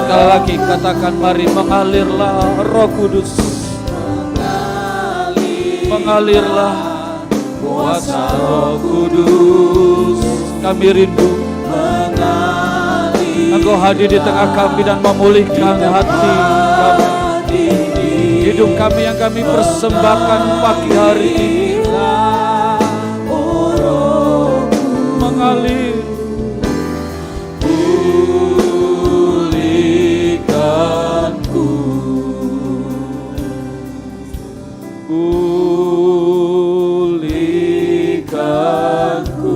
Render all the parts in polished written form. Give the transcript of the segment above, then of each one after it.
Sekali lagi katakan, mari mengalirlah Roh Kudus. Mengalirlah kuasa Roh Kudus. Kami rindu Engkau hadir di tengah kami dan memulihkan hati kami, hidup kami yang kami persembahkan pagi hari ini. Mengalir, pulihkanku, pulihkanku.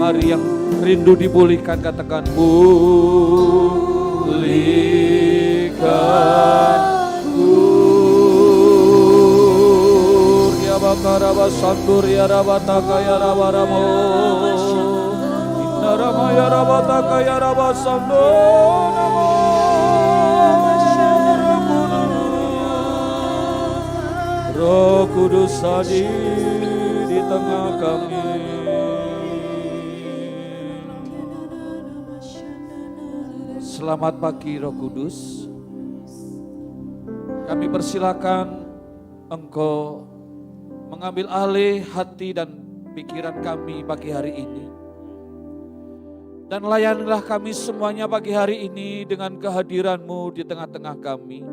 Mari yang rindu dipulihkan katakan, pulihkanku. Ya bakaraba sandur ya rabataka ya rabaramo. Indarama ya rabataka ya rabasandur. Roh Kudus hadir di tengah kami. Selamat pagi Roh Kudus. Kami persilakan Engkau mengambil alih hati dan pikiran kami pagi hari ini. Dan layanilah kami semuanya pagi hari ini dengan kehadiran-Mu di tengah-tengah kami.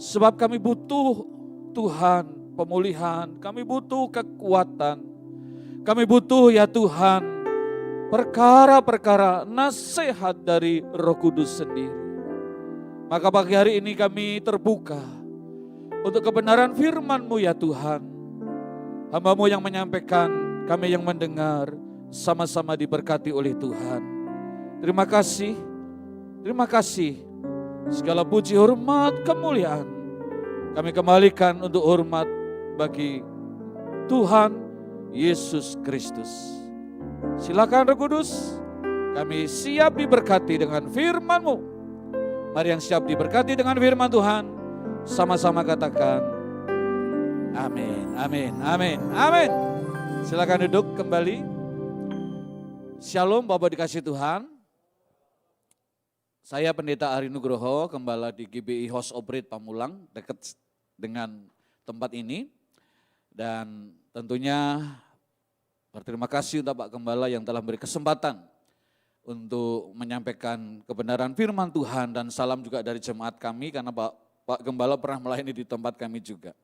Sebab kami butuh Tuhan pemulihan, kami butuh kekuatan. Kami butuh ya Tuhan perkara-perkara nasihat dari Roh Kudus sendiri. Maka pagi hari ini kami terbuka untuk kebenaran firman-Mu ya Tuhan. Hamba-Mu yang menyampaikan, kami yang mendengar, sama-sama diberkati oleh Tuhan. Terima kasih, terima kasih. Segala puji, hormat, kemuliaan kami kembalikan untuk hormat bagi Tuhan Yesus Kristus. Silakan Roh Kudus, kami siap diberkati dengan firman-Mu. Mari yang siap diberkati dengan firman Tuhan, sama-sama katakan amin, amin, amin, amin. Silakan duduk kembali. Shalom Bapak dikasih Tuhan. Saya Pendeta Ari Nugroho, gembala di GBI House Operate Pamulang, dekat dengan tempat ini. Dan tentunya berterima kasih untuk Pak Gembala yang telah beri kesempatan untuk menyampaikan kebenaran firman Tuhan, dan salam juga dari jemaat kami karena Pak Gembala pernah melayani di tempat kami juga.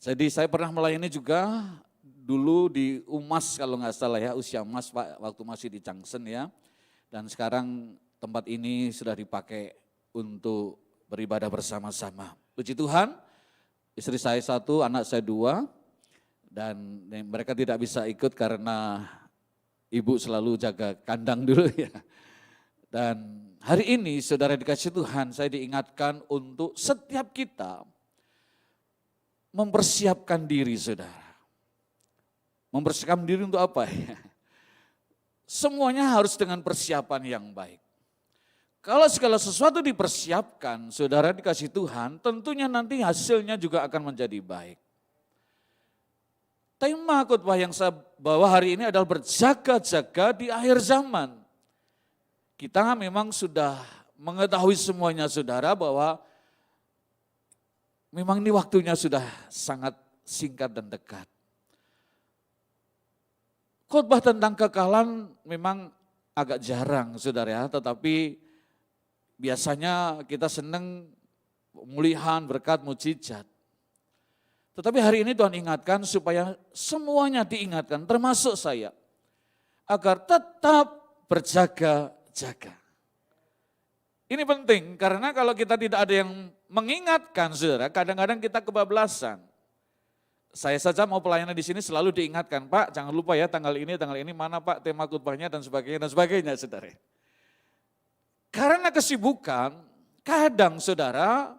Jadi saya pernah melayani juga dulu di UMAS kalau nggak salah ya, usia emas Pak, waktu masih di Changsen ya. Dan sekarang tempat ini sudah dipakai untuk beribadah bersama-sama. Puji Tuhan, istri saya satu, anak saya dua. Dan mereka tidak bisa ikut karena ibu selalu jaga kandang dulu ya. Dan hari ini saudara dikasih Tuhan, saya diingatkan untuk setiap kita mempersiapkan diri saudara. Mempersiapkan diri untuk apa ya? Semuanya harus dengan persiapan yang baik. Kalau segala sesuatu dipersiapkan, saudara dikasih Tuhan, tentunya nanti hasilnya juga akan menjadi baik. Tema khotbah yang saya bawa hari ini adalah berjaga-jaga di akhir zaman. Kita memang sudah mengetahui semuanya saudara bahwa memang ini waktunya sudah sangat singkat dan dekat. Khotbah tentang kekalahan memang agak jarang saudara ya, tetapi biasanya kita senang pemulihan, berkat, mujizat. Tetapi hari ini Tuhan ingatkan supaya semuanya diingatkan, termasuk saya, agar tetap berjaga-jaga. Ini penting karena kalau kita tidak ada yang mengingatkan saudara, kadang-kadang kita kebablasan. Saya saja mau pelayanan di sini selalu diingatkan, Pak jangan lupa ya tanggal ini mana Pak tema khotbahnya dan sebagainya saudara. Karena kesibukan, kadang saudara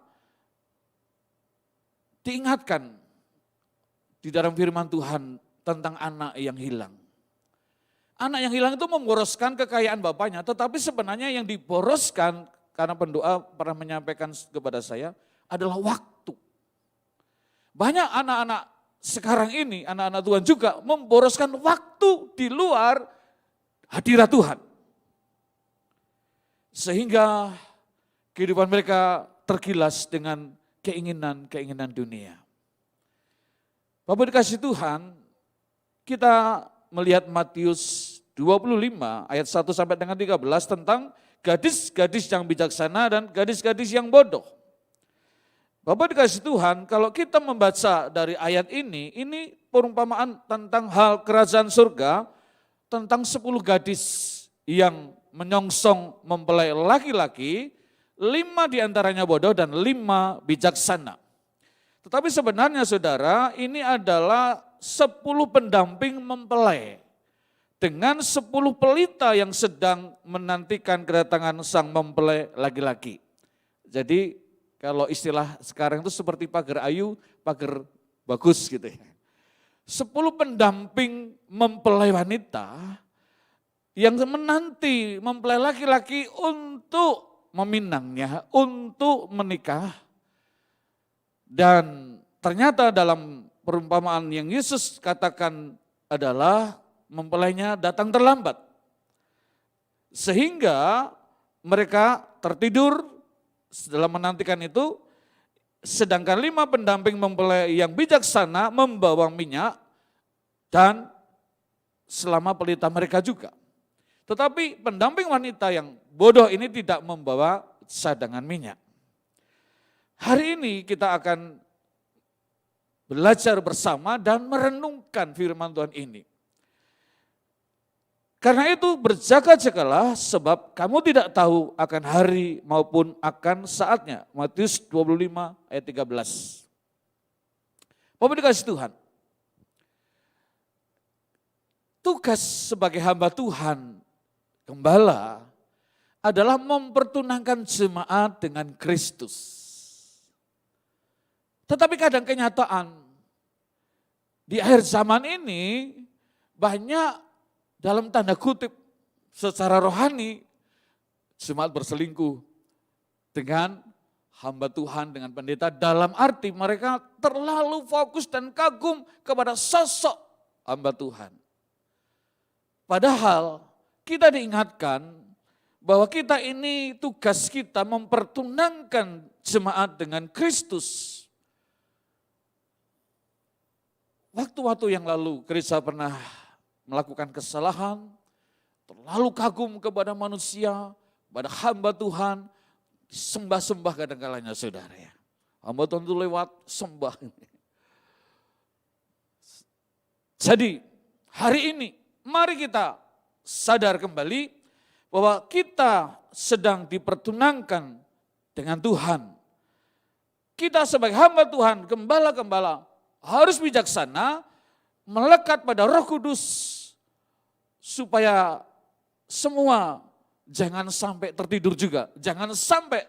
diingatkan di dalam firman Tuhan tentang anak yang hilang. Anak yang hilang itu memboroskan kekayaan bapaknya, tetapi sebenarnya yang diboroskan, karena pendoa pernah menyampaikan kepada saya, adalah waktu. Banyak anak-anak sekarang ini, anak-anak Tuhan juga memboroskan waktu di luar hadirat Tuhan. Sehingga kehidupan mereka tergilas dengan keinginan-keinginan dunia. Bapak dikasih Tuhan, kita melihat Matius 25 ayat 1 sampai dengan 13 tentang gadis-gadis yang bijaksana dan gadis-gadis yang bodoh. Bapak dikasih Tuhan, kalau kita membaca dari ayat ini perumpamaan tentang hal kerajaan surga, tentang 10 gadis yang menyongsong mempelai laki-laki, 5 diantaranya bodoh dan 5 bijaksana. Tetapi sebenarnya saudara, ini adalah 10 pendamping mempelai dengan 10 pelita yang sedang menantikan kedatangan sang mempelai laki-laki. Jadi kalau istilah sekarang itu seperti pagar ayu, pagar bagus gitu ya. 10 pendamping mempelai wanita yang menanti mempelai laki-laki untuk meminangnya, untuk menikah. Dan ternyata dalam perumpamaan yang Yesus katakan adalah mempelainya datang terlambat. Sehingga mereka tertidur dalam menantikan itu, sedangkan 5 pendamping mempelai yang bijaksana membawa minyak dan selama pelita mereka juga. Tetapi pendamping wanita yang bodoh ini tidak membawa cadangan minyak. Hari ini kita akan belajar bersama dan merenungkan firman Tuhan ini. Karena itu berjaga-jagalah sebab kamu tidak tahu akan hari maupun akan saatnya. Matius 25 ayat 13. Bapak dikasih Tuhan. Tugas sebagai hamba Tuhan, gembala, adalah mempertunangkan jemaat dengan Kristus. Tetapi kadang kenyataan di akhir zaman ini banyak dalam tanda kutip secara rohani jemaat berselingkuh dengan hamba Tuhan, dengan pendeta, dalam arti mereka terlalu fokus dan kagum kepada sosok hamba Tuhan. Padahal kita diingatkan bahwa kita ini tugas kita mempertunangkan jemaat dengan Kristus. Waktu-waktu yang lalu gereja pernah melakukan kesalahan, terlalu kagum kepada manusia, pada hamba Tuhan, sembah-sembah kadang-kalanya saudara ya. Hamba Tuhan itu lewat sembah. Jadi hari ini mari kita sadar kembali bahwa kita sedang dipertunangkan dengan Tuhan. Kita sebagai hamba Tuhan, gembala-gembala, harus bijaksana, melekat pada Roh Kudus, supaya semua jangan sampai tertidur juga. Jangan sampai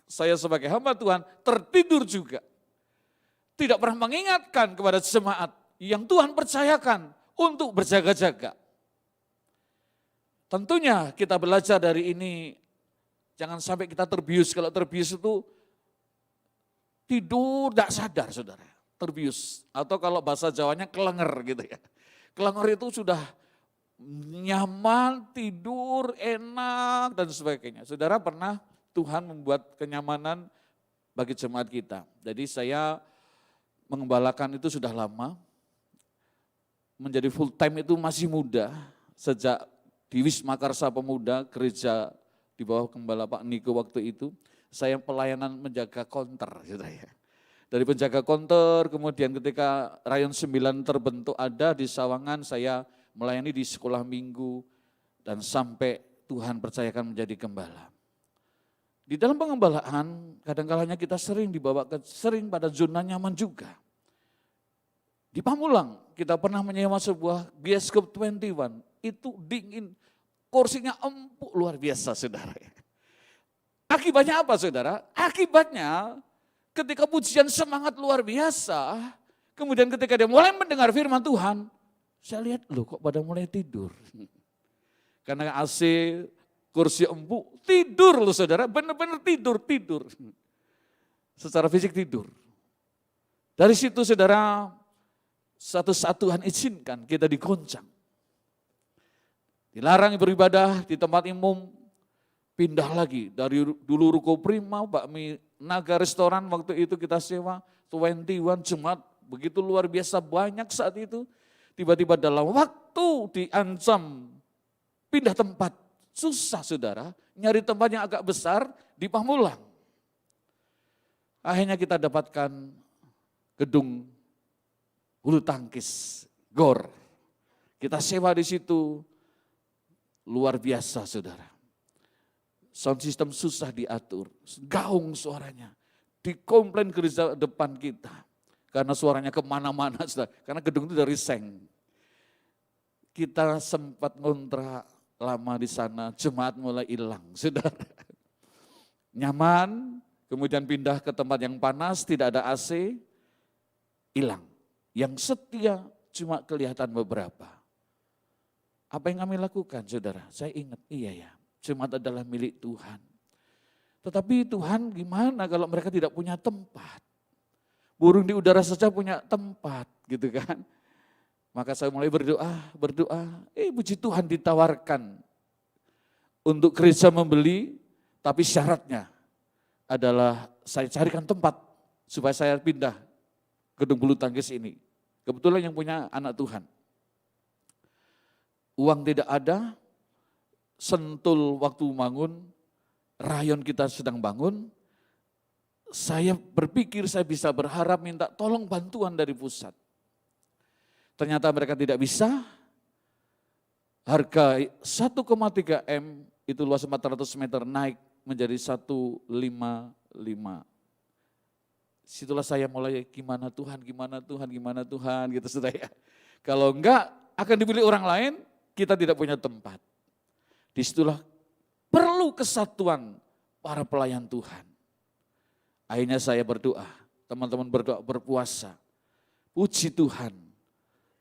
saya sebagai hamba Tuhan tertidur juga. Tidak pernah mengingatkan kepada jemaat yang Tuhan percayakan untuk berjaga-jaga. Tentunya kita belajar dari ini, jangan sampai kita terbius. Kalau terbius itu tidur tidak sadar saudara. Terbius, atau kalau bahasa Jawanya kelenger gitu ya. Kelenger itu sudah nyaman, tidur, enak dan sebagainya. Saudara pernah Tuhan membuat kenyamanan bagi jemaat kita. Jadi saya mengembalakan itu sudah lama, menjadi full time itu masih muda, sejak di Wisma Karsa Pemuda, gereja di bawah Gembala Pak Niko waktu itu, saya pelayanan menjaga konter gitu ya. Dari penjaga konter, kemudian ketika Rayon 9 terbentuk ada di Sawangan, saya melayani di sekolah minggu, dan sampai Tuhan percayakan menjadi gembala. Di dalam pengembalaan, kadang-kadang kita sering dibawa sering pada zona nyaman juga. Di Pamulang, kita pernah menyewa sebuah bioskop 21, itu dingin, kursinya empuk luar biasa saudara. Akibatnya apa saudara? Akibatnya ketika pujian semangat luar biasa, kemudian ketika dia mulai mendengar firman Tuhan, saya lihat loh kok pada mulai tidur. Karena AC, kursi empuk, tidur loh saudara, benar-benar tidur. Secara fisik tidur. Dari situ saudara, satu saat Tuhan izinkan kita digoncang. Dilarang beribadah di tempat umum, pindah lagi. Dari dulu Ruko Prima, bakmi Naga Restoran waktu itu kita sewa, 21 Jemaat, begitu luar biasa banyak saat itu. Tiba-tiba dalam waktu diancam pindah tempat. Susah saudara, nyari tempat yang agak besar di Pamulang. Akhirnya kita dapatkan gedung bulu tangkis, GOR. Kita sewa di situ, luar biasa saudara. Sound system susah diatur, gaung suaranya. Dikomplain gereja depan kita, karena suaranya kemana-mana saudara. Karena gedung itu dari seng. Kita sempat ngontrak lama di sana, jemaat mulai hilang saudara. Nyaman, kemudian pindah ke tempat yang panas, tidak ada AC, hilang. Yang setia cuma kelihatan beberapa. Apa yang kami lakukan saudara? Saya ingat, iya ya, jemaat adalah milik Tuhan. Tetapi Tuhan gimana kalau mereka tidak punya tempat? Burung di udara saja punya tempat gitu kan. Maka saya mulai berdoa. Puji Tuhan ditawarkan untuk gereja membeli, tapi syaratnya adalah saya carikan tempat supaya saya pindah gedung bulu tangkis ini. Kebetulan yang punya anak Tuhan. Uang tidak ada, sentul waktu bangun, rayon kita sedang bangun. Saya berpikir saya bisa berharap minta tolong bantuan dari pusat. Ternyata mereka tidak bisa, harga 1,3 M itu luas 400 meter naik menjadi 155. Situlah saya mulai gimana Tuhan gitu sudah ya. Kalau enggak akan dipilih orang lain, kita tidak punya tempat. Disitulah perlu kesatuan para pelayan Tuhan. Akhirnya saya berdoa, teman-teman berdoa, berpuasa. Puji Tuhan.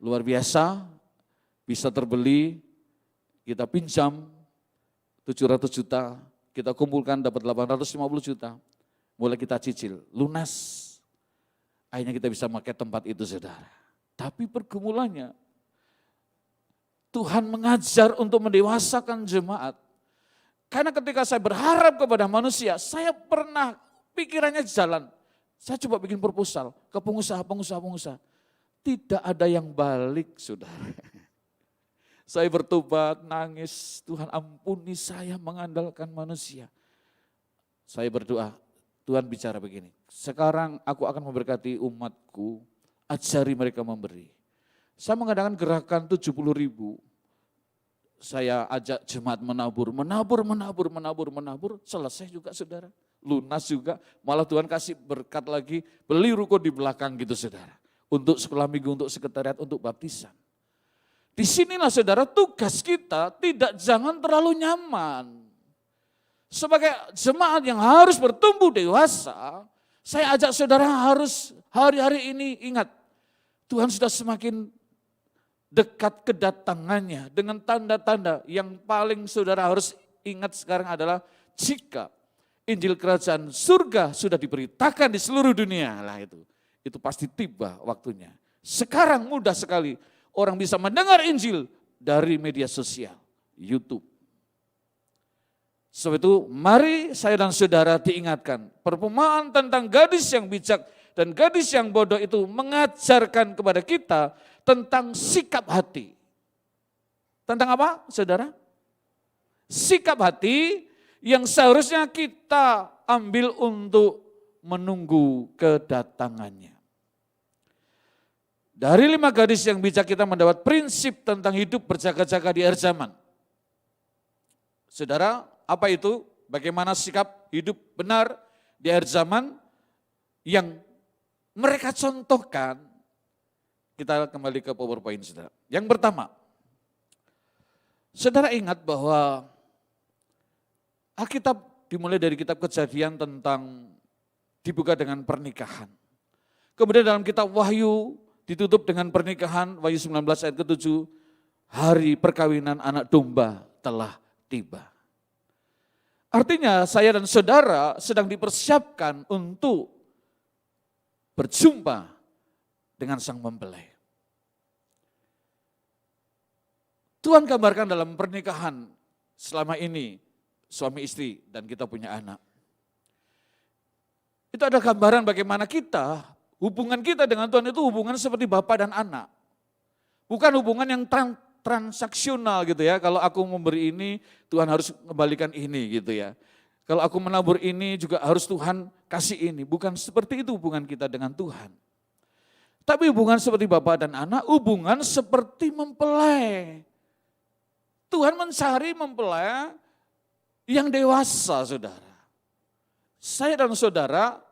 Luar biasa, bisa terbeli, kita pinjam 700 juta, kita kumpulkan dapat 850 juta, mulai kita cicil, lunas. Akhirnya kita bisa pakai tempat itu saudara. Tapi pergumulannya, Tuhan mengajar untuk mendewasakan jemaat. Karena ketika saya berharap kepada manusia, saya pernah pikirannya jalan. Saya coba bikin proposal ke pengusaha. Tidak ada yang balik, saudara. Saya bertobat, nangis, Tuhan ampuni saya mengandalkan manusia. Saya berdoa, Tuhan bicara begini, sekarang aku akan memberkati umatku, ajari mereka memberi. Saya mengadakan gerakan 70.000, saya ajak jemaat menabur, selesai juga saudara. Lunas juga, malah Tuhan kasih berkat lagi, beli ruko di belakang gitu saudara. Untuk sekolah minggu, untuk sekretariat, untuk baptisan. Disinilah saudara tugas kita jangan terlalu nyaman. Sebagai jemaat yang harus bertumbuh dewasa, saya ajak saudara harus hari-hari ini ingat, Tuhan sudah semakin dekat kedatangannya dengan tanda-tanda yang paling saudara harus ingat sekarang adalah jika Injil Kerajaan Surga sudah diberitakan di seluruh dunia, lah itu pasti tiba waktunya. Sekarang mudah sekali orang bisa mendengar Injil dari media sosial, YouTube. Sebab itu mari saya dan saudara diingatkan, perumpamaan tentang gadis yang bijak dan gadis yang bodoh itu mengajarkan kepada kita tentang sikap hati. Tentang apa saudara? Sikap hati yang seharusnya kita ambil untuk menunggu kedatangannya. Dari 5 gadis yang bijak kita mendapat prinsip tentang hidup berjaga-jaga di akhir zaman. Saudara, apa itu? Bagaimana sikap hidup benar di akhir zaman yang mereka contohkan? Kita kembali ke PowerPoint saudara. Yang pertama, saudara ingat bahwa Alkitab dimulai dari kitab Kejadian tentang dibuka dengan pernikahan. Kemudian dalam kitab Wahyu ditutup dengan pernikahan, Wahyu 19 ayat ke-7, hari perkawinan anak domba telah tiba. Artinya saya dan saudara sedang dipersiapkan untuk berjumpa dengan sang mempelai. Tuhan gambarkan dalam pernikahan selama ini, suami istri dan kita punya anak. Itu ada gambaran bagaimana kita, hubungan kita dengan Tuhan itu hubungan seperti bapak dan anak. Bukan hubungan yang transaksional gitu ya, kalau aku memberi ini, Tuhan harus kembalikan ini gitu ya. Kalau aku menabur ini juga harus Tuhan kasih ini. Bukan seperti itu hubungan kita dengan Tuhan. Tapi hubungan seperti bapak dan anak, hubungan seperti mempelai. Tuhan mencari mempelai yang dewasa, saudara. Saya dan saudara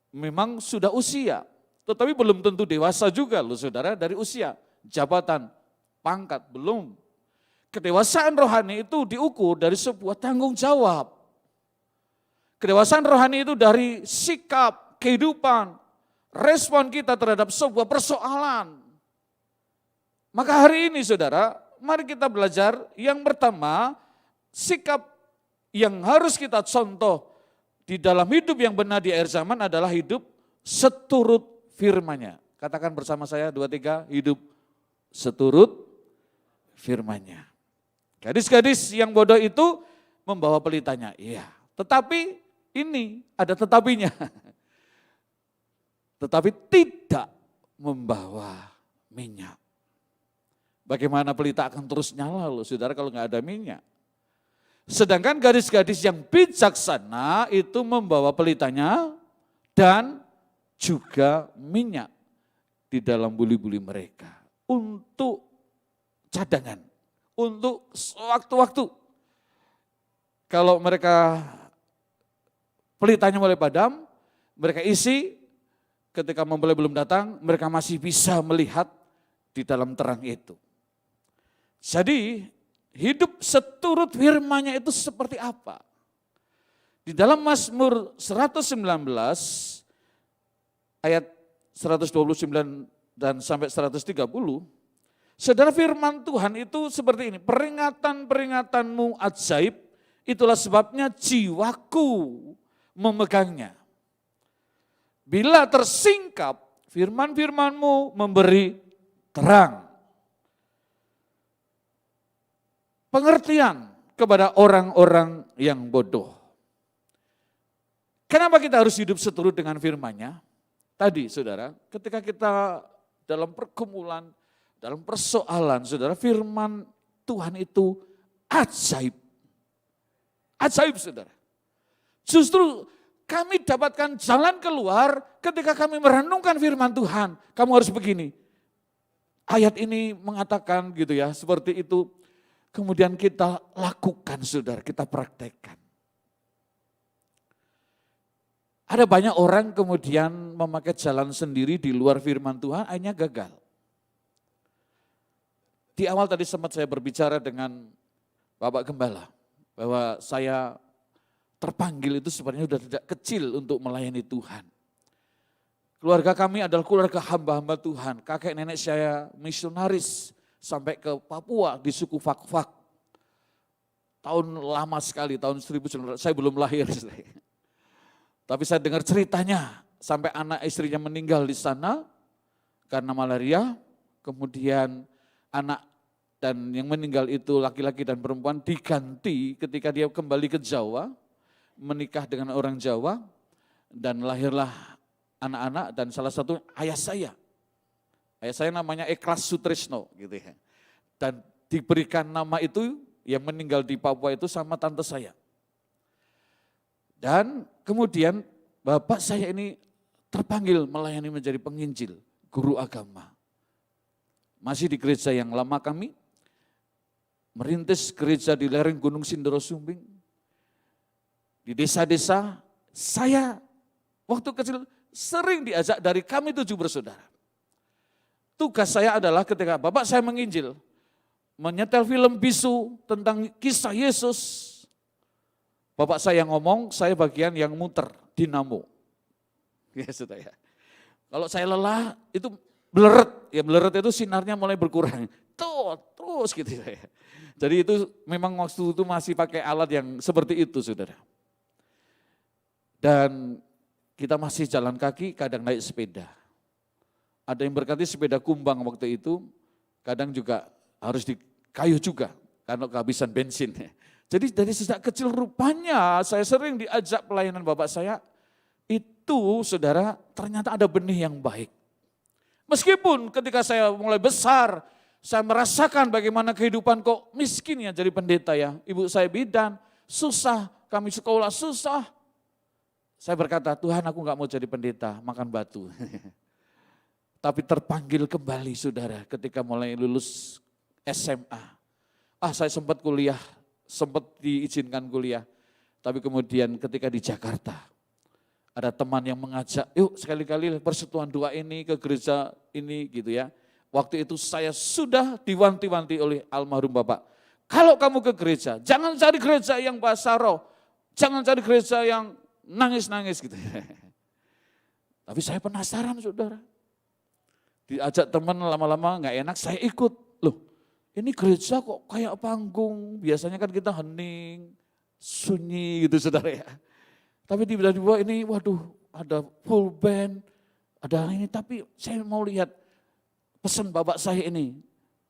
memang sudah usia, tetapi belum tentu dewasa juga loh saudara dari usia, jabatan, pangkat, belum. Kedewasaan rohani itu diukur dari sebuah tanggung jawab. Kedewasaan rohani itu dari sikap, kehidupan, respon kita terhadap sebuah persoalan. Maka hari ini saudara, mari kita belajar yang pertama, sikap yang harus kita contoh di dalam hidup yang benar di akhir zaman adalah hidup seturut firman-Nya. Katakan bersama saya, 2, 3, hidup seturut firman-Nya. Gadis-gadis yang bodoh itu membawa pelitanya, iya. Tetapi ini ada tetapinya. Tetapi tidak membawa minyak. Bagaimana pelita akan terus nyala loh saudara kalau nggak ada minyak. Sedangkan gadis-gadis yang bijaksana itu membawa pelitanya dan juga minyak di dalam buli-buli mereka. Untuk cadangan, untuk sewaktu-waktu. Kalau mereka pelitanya mulai padam, mereka isi, ketika mempelai belum datang, mereka masih bisa melihat di dalam terang itu. Jadi hidup seturut firman-Nya itu seperti apa? Di dalam Mazmur 119 ayat 129 dan sampai 130, saudara firman Tuhan itu seperti ini, peringatan-peringatanmu ajaib, itulah sebabnya jiwaku memegangnya. Bila tersingkap, firman-firman-Mu memberi terang. Pengertian kepada orang-orang yang bodoh. Kenapa kita harus hidup seturut dengan firman-Nya? Tadi saudara, ketika kita dalam pergumulan, dalam persoalan, saudara, firman Tuhan itu ajaib. Ajaib saudara. Justru kami dapatkan jalan keluar ketika kami merenungkan firman Tuhan. Kamu harus begini. Ayat ini mengatakan gitu ya, seperti itu. Kemudian kita lakukan saudara, kita praktekkan. Ada banyak orang kemudian memakai jalan sendiri di luar firman Tuhan, akhirnya gagal. Di awal tadi sempat saya berbicara dengan Bapak Gembala, bahwa saya terpanggil itu sebenarnya sudah tidak kecil untuk melayani Tuhan. Keluarga kami adalah keluarga hamba-hamba Tuhan, kakek nenek saya misionaris, sampai ke Papua di suku Fak-Fak. Tahun lama sekali, tahun 1900, saya belum lahir. Tapi saya dengar ceritanya, sampai anak istrinya meninggal di sana karena malaria. Kemudian anak dan yang meninggal itu laki-laki dan perempuan diganti ketika dia kembali ke Jawa, menikah dengan orang Jawa, dan lahirlah anak-anak dan salah satu ayah saya. Ayah saya namanya Eklas Sutrisno gitu ya. Dan diberikan nama itu yang meninggal di Papua itu sama tante saya. Dan kemudian bapak saya ini terpanggil melayani menjadi penginjil, guru agama. Masih di gereja yang lama kami, merintis gereja di lereng Gunung Sindoro Sumbing. Di desa-desa saya waktu kecil sering diajak dari kami 7 bersaudara. Tugas saya adalah ketika bapak saya menginjil, menyetel film bisu tentang kisah Yesus. Bapak saya yang ngomong, saya bagian yang muter, dinamo. Ya sudah ya. Kalau saya lelah, itu bleret. Ya bleret itu sinarnya mulai berkurang. Tuh, terus gitu ya. Jadi itu memang waktu itu masih pakai alat yang seperti itu saudara. Dan kita masih jalan kaki, kadang naik sepeda. Ada yang berkati sepeda kumbang waktu itu, kadang juga harus di kayu juga, karena kehabisan bensin. Jadi dari sejak kecil rupanya saya sering diajak pelayanan bapak saya, itu saudara ternyata ada benih yang baik. Meskipun ketika saya mulai besar, saya merasakan bagaimana kehidupan kok miskin ya jadi pendeta ya. Ibu saya bidan, susah, kami sekolah susah. Saya berkata, Tuhan aku gak mau jadi pendeta, makan batu. Tapi terpanggil kembali saudara ketika mulai lulus SMA. Saya sempat kuliah, sempat diizinkan kuliah. Tapi kemudian ketika di Jakarta, ada teman yang mengajak, yuk sekali-kali persekutuan doa ini ke gereja ini gitu ya. Waktu itu saya sudah diwanti-wanti oleh almarhum Bapak. Kalau kamu ke gereja, jangan cari gereja yang bahasa roh. Jangan cari gereja yang nangis-nangis gitu. Tapi saya penasaran saudara. Diajak teman lama-lama gak enak, saya ikut. Loh ini gereja kok kayak panggung. Biasanya kan kita hening, sunyi gitu saudara ya. Tapi tiba-tiba ini waduh ada full band, ada ini. Tapi saya mau lihat pesan bapak saya ini,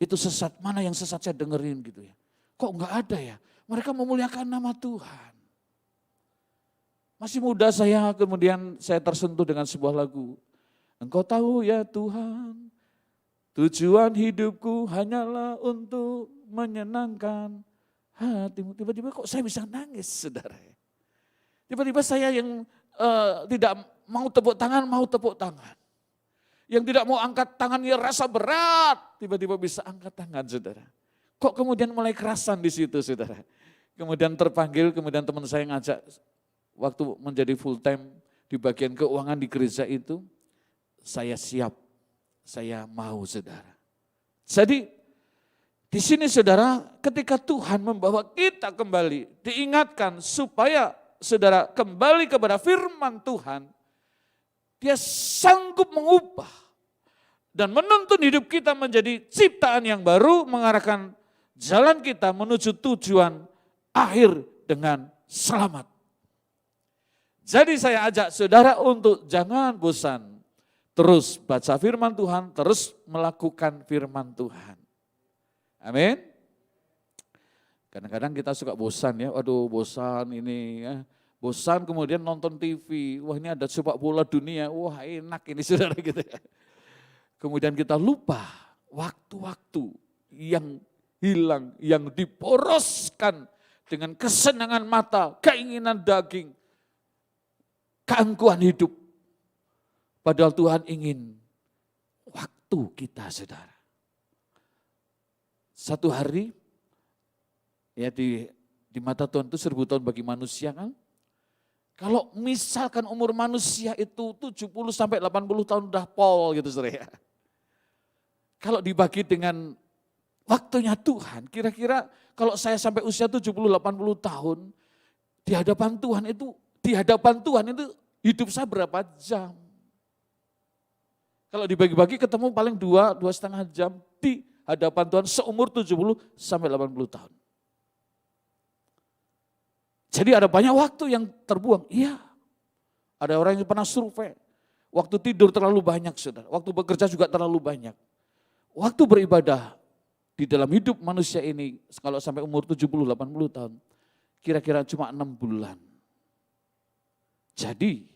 itu sesat, mana yang sesat saya dengerin gitu ya. Kok enggak ada ya, mereka memuliakan nama Tuhan. Masih muda saya, kemudian saya tersentuh dengan sebuah lagu. Engkau tahu ya Tuhan, tujuan hidupku hanyalah untuk menyenangkan hatimu. Tiba-tiba kok saya bisa nangis saudara. Tiba-tiba saya yang tidak mau tepuk tangan. Yang tidak mau angkat tangan ya rasa berat, tiba-tiba bisa angkat tangan saudara. Kok kemudian mulai kerasan di situ saudara. Kemudian terpanggil, kemudian teman saya ngajak waktu menjadi full time di bagian keuangan di gereja itu, saya siap, saya mau saudara. Jadi di sini saudara ketika Tuhan membawa kita kembali, diingatkan supaya saudara kembali kepada firman Tuhan, Dia sanggup mengubah dan menuntun hidup kita menjadi ciptaan yang baru, mengarahkan jalan kita menuju tujuan akhir dengan selamat. Jadi saya ajak saudara untuk jangan bosan, terus baca firman Tuhan, terus melakukan firman Tuhan. Amin. Kadang-kadang kita suka bosan ya, waduh bosan ini ya. Bosan kemudian nonton TV, wah ini ada sepak bola dunia, wah enak ini saudara gitu ya. Kemudian kita lupa waktu-waktu yang hilang, yang diporoskan dengan kesenangan mata, keinginan daging, keangkuhan hidup. Padahal Tuhan ingin waktu kita saudara. Satu hari ya di mata Tuhan itu 1000 tahun bagi manusia kan. Kalau misalkan umur manusia itu 70 sampai 80 tahun udah pol gitu saudara ya. Kalau dibagi dengan waktunya Tuhan, kira-kira kalau saya sampai usia 70-80 tahun, di hadapan Tuhan itu hidup saya berapa jam? Kalau dibagi-bagi ketemu paling 2,5 jam di hadapan Tuhan seumur 70 sampai 80 tahun. Jadi ada banyak waktu yang terbuang. Iya, ada orang yang pernah survei. Waktu tidur terlalu banyak saudara, waktu bekerja juga terlalu banyak. Waktu beribadah di dalam hidup manusia ini, kalau sampai umur 70-80 tahun, kira-kira cuma 6 bulan. Jadi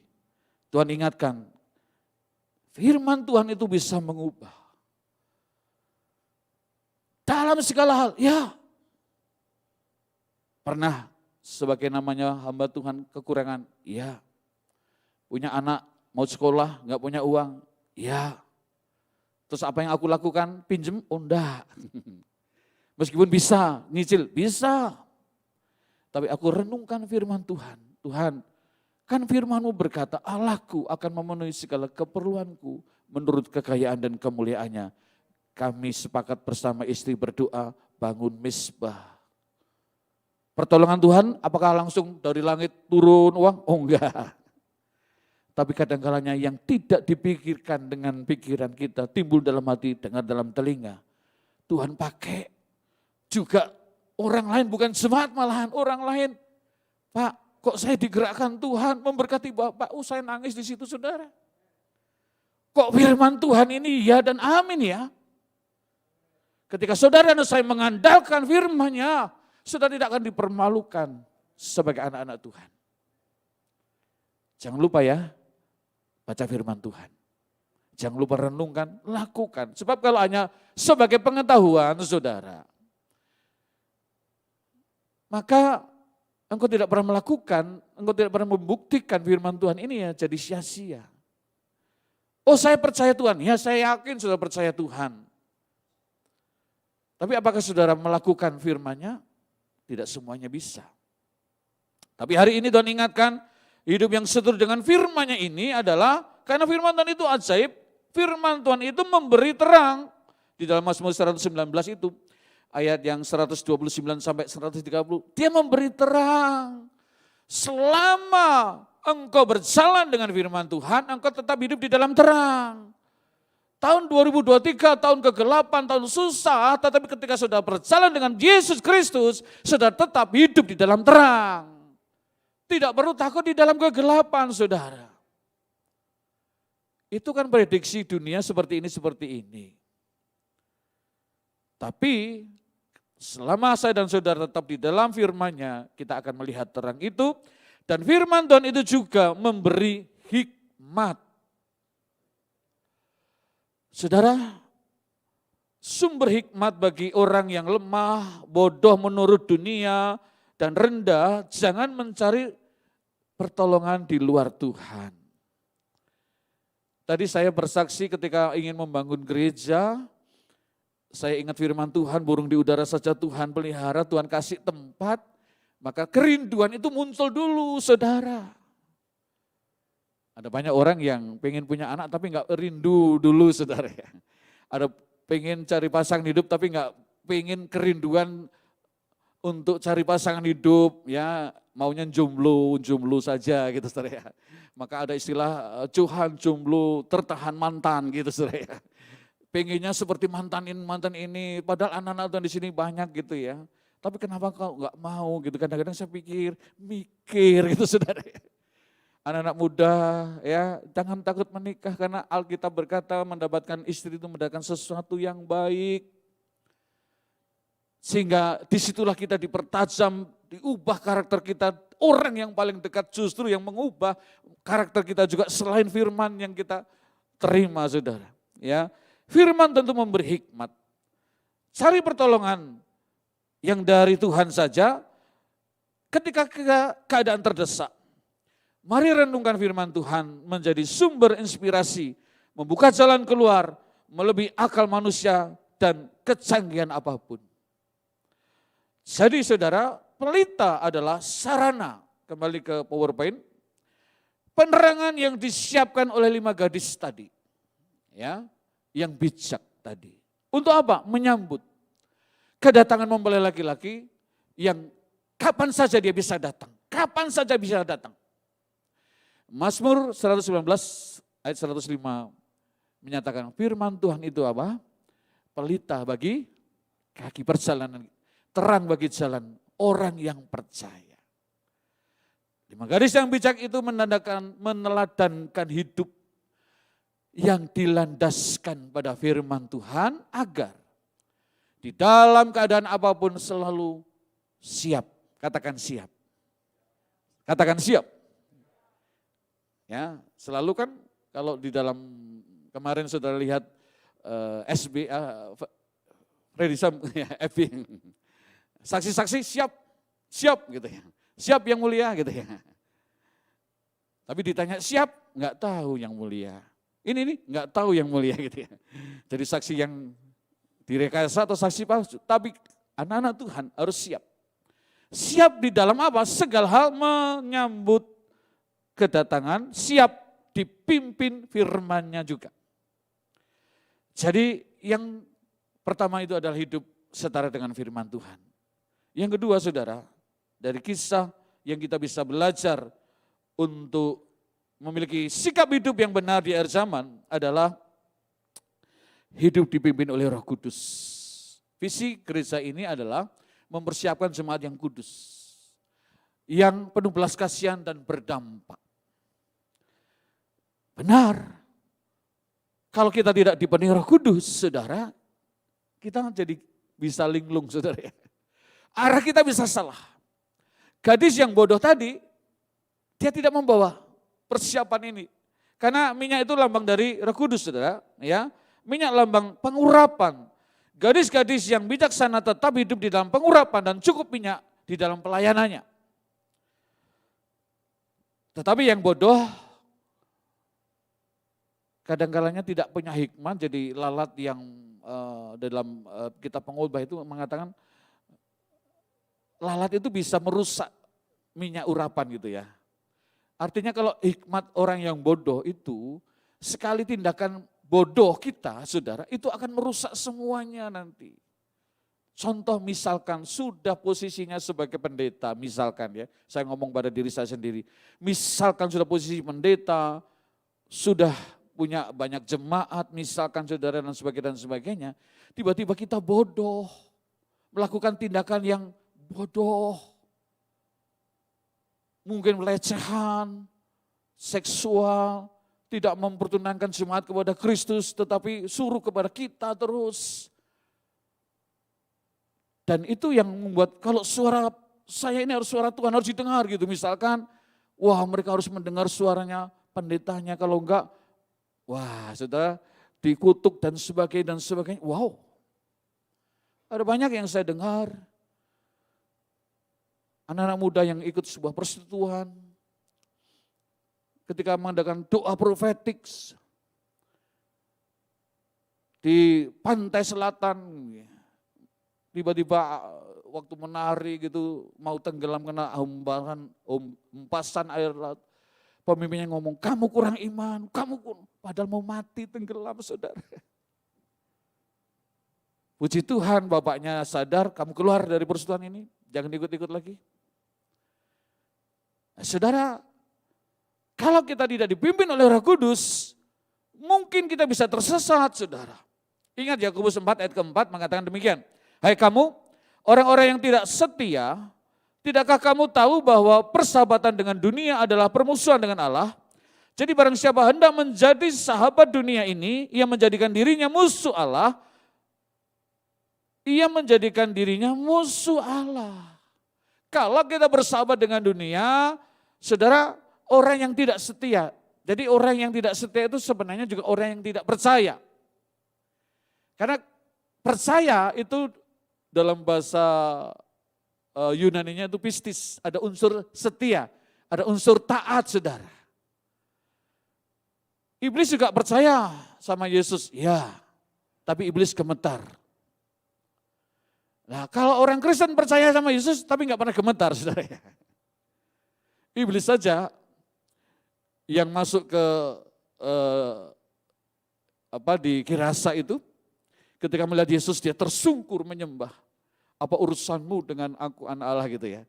Tuhan ingatkan, firman Tuhan itu bisa mengubah. Dalam segala hal, ya. Pernah sebagai namanya hamba Tuhan kekurangan, ya. Punya anak mau sekolah gak punya uang, ya. Terus apa yang aku lakukan? Pinjem? Oh enggak. Meskipun bisa nyicil, bisa. Tapi aku renungkan firman Tuhan. Tuhan, kan firman-Mu berkata, Allahku akan memenuhi segala keperluanku menurut kekayaan dan kemuliaannya. Kami sepakat bersama istri berdoa, bangun mezbah. Pertolongan Tuhan apakah langsung dari langit turun uang? Oh enggak. Tapi kadang-kadang yang tidak dipikirkan dengan pikiran kita, timbul dalam hati, dengar dalam telinga. Tuhan pakai juga orang lain, bukan semangat malahan orang lain. Pak, kok saya digerakkan Tuhan memberkati Bapak, saya nangis di situ saudara. Kok firman Tuhan ini ya dan amin ya. Ketika saudara dan saya mengandalkan firman-Nya, Saudara tidak akan dipermalukan sebagai anak-anak Tuhan. Jangan lupa ya, baca firman Tuhan. Jangan lupa renungkan, lakukan. Sebab kalau hanya sebagai pengetahuan, saudara, maka engkau tidak pernah melakukan, engkau tidak pernah membuktikan firman Tuhan ini ya jadi sia-sia. Oh saya percaya Tuhan, ya saya yakin sudah percaya Tuhan. Tapi apakah saudara melakukan firman-Nya? Tidak semuanya bisa. Tapi hari ini Tuhan ingatkan, hidup yang seturut dengan firman-Nya ini adalah, karena firman Tuhan itu ajaib, firman Tuhan itu memberi terang. Di dalam Mazmur 119 itu, ayat yang 129 sampai 130, dia memberi terang. Selama engkau berjalan dengan firman Tuhan, engkau tetap hidup di dalam terang. Tahun 2023, tahun ke-8, tahun susah, tetapi ketika saudara berjalan dengan Yesus Kristus, saudara tetap hidup di dalam terang. Tidak perlu takut di dalam kegelapan, saudara. Itu kan prediksi dunia seperti ini. Tapi selama saya dan saudara tetap di dalam firman-Nya, kita akan melihat terang itu. Dan firman Tuhan itu juga memberi hikmat. Saudara, sumber hikmat bagi orang yang lemah, bodoh menurut dunia, dan rendah, jangan mencari pertolongan di luar Tuhan. Tadi saya bersaksi ketika ingin membangun gereja, saya ingat firman Tuhan, burung di udara saja Tuhan pelihara, Tuhan kasih tempat, maka kerinduan itu muncul dulu, saudara. Ada banyak orang yang pengen punya anak tapi enggak rindu dulu, saudara. Ada pengen cari pasangan hidup tapi enggak pengen kerinduan untuk cari pasangan hidup, ya maunya jomblo saja gitu, saudara. Maka ada istilah cuhan jomblo tertahan mantan gitu, saudara. Pengennya seperti mantan ini, padahal anak-anak Tuhan di sini banyak gitu ya. Tapi kenapa kau enggak mau gitu, kadang-kadang saya mikir gitu, saudara. Anak-anak muda ya, jangan takut menikah karena Alkitab berkata mendapatkan istri itu mendapatkan sesuatu yang baik. Sehingga disitulah kita dipertajam, diubah karakter kita. Orang yang paling dekat justru yang mengubah karakter kita juga selain firman yang kita terima, saudara. Ya, firman tentu memberi hikmat. Cari pertolongan yang dari Tuhan saja ketika keadaan terdesak. Mari renungkan firman Tuhan menjadi sumber inspirasi, membuka jalan keluar, melebihi akal manusia dan kecanggihan apapun. Jadi saudara, pelita adalah sarana, kembali ke PowerPoint, penerangan yang disiapkan oleh 5 gadis tadi. Ya, yang bijak tadi. Untuk apa? Menyambut kedatangan mempelai laki-laki yang kapan saja dia bisa datang. Kapan saja bisa datang. Mazmur 119 ayat 105 menyatakan firman Tuhan itu apa? Pelita bagi kaki perjalanan, terang bagi jalan orang yang percaya. 5 gadis yang bijak itu meneladankan hidup yang dilandaskan pada firman Tuhan agar di dalam keadaan apapun selalu siap. Katakan siap. Katakan siap. Ya, selalu kan kalau di dalam kemarin saudara lihat SB Freddy Sam ya, FB. Saksi-saksi siap gitu ya. Siap yang mulia gitu ya. Tapi ditanya siap, enggak tahu yang mulia. Ini enggak tahu yang mulia gitu ya. Jadi saksi yang direkayasa atau saksi palsu, tapi anak-anak Tuhan harus siap. Siap di dalam apa? Segala hal menyambut kedatangan, siap dipimpin firman-Nya juga. Jadi yang pertama itu adalah hidup setara dengan firman Tuhan. Yang kedua saudara, dari kisah yang kita bisa belajar untuk memiliki sikap hidup yang benar di akhir zaman adalah hidup dipimpin oleh Roh Kudus. Visi gereja ini adalah mempersiapkan jemaat yang kudus, yang penuh belas kasihan dan berdampak. Benar, kalau kita tidak dipenuhi Roh Kudus, saudara, kita jadi bisa linglung, saudara. Arah kita bisa salah. Gadis yang bodoh tadi, dia tidak membawa persiapan ini. Karena minyak itu lambang dari Roh Kudus, saudara. Ya, minyak lambang pengurapan. Gadis-gadis yang bijaksana tetap hidup di dalam pengurapan dan cukup minyak di dalam pelayanannya. Tetapi yang bodoh, kadang-kalanya tidak punya hikmat, jadi lalat yang dalam kitab Pengkhotbah itu mengatakan, lalat itu bisa merusak minyak urapan gitu ya. Artinya kalau hikmat orang yang bodoh itu, sekali tindakan bodoh kita, saudara, itu akan merusak semuanya nanti. Contoh misalkan sudah posisinya sebagai pendeta, misalkan ya, saya ngomong pada diri saya sendiri. Misalkan sudah posisi pendeta, sudah punya banyak jemaat, misalkan saudara dan sebagainya, tiba-tiba kita bodoh, melakukan tindakan yang bodoh. Mungkin pelecehan, seksual, tidak mempertunankan jemaat kepada Kristus, tetapi suruh kepada kita terus. Dan itu yang membuat kalau suara saya ini harus suara Tuhan harus didengar gitu. Misalkan, wah mereka harus mendengar suaranya pendetanya, kalau enggak, wah saudara dikutuk dan sebagainya. Wow, ada banyak yang saya dengar. Anak-anak muda yang ikut sebuah persekutuan, ketika mengadakan doa profetik di pantai selatan, tiba-tiba waktu menari gitu mau tenggelam kena hempasan air laut. Pemimpinnya ngomong, kamu kurang iman, padahal mau mati tenggelam saudara. Puji Tuhan bapaknya sadar, kamu keluar dari persekutuan ini, jangan ikut-ikut lagi. Saudara, kalau kita tidak dipimpin oleh Roh Kudus, mungkin kita bisa tersesat, saudara. Ingat Yakobus 4 ayat keempat mengatakan demikian. Hai kamu, orang-orang yang tidak setia, tidakkah kamu tahu bahwa persahabatan dengan dunia adalah permusuhan dengan Allah? Jadi barang siapa hendak menjadi sahabat dunia ini, ia menjadikan dirinya musuh Allah. Ia menjadikan dirinya musuh Allah. Kalau kita bersahabat dengan dunia, saudara, orang yang tidak setia. Jadi orang yang tidak setia itu sebenarnya juga orang yang tidak percaya. Karena percaya itu dalam bahasa Yunaninya itu pistis, ada unsur setia, ada unsur taat saudara. Iblis juga percaya sama Yesus, ya, tapi iblis gemetar. Nah kalau orang Kristen percaya sama Yesus tapi nggak pernah gemetar saudara. Iblis saja yang masuk ke di Gerasa itu, ketika melihat Yesus dia tersungkur menyembah. Apa urusanmu dengan aku anak Allah gitu ya.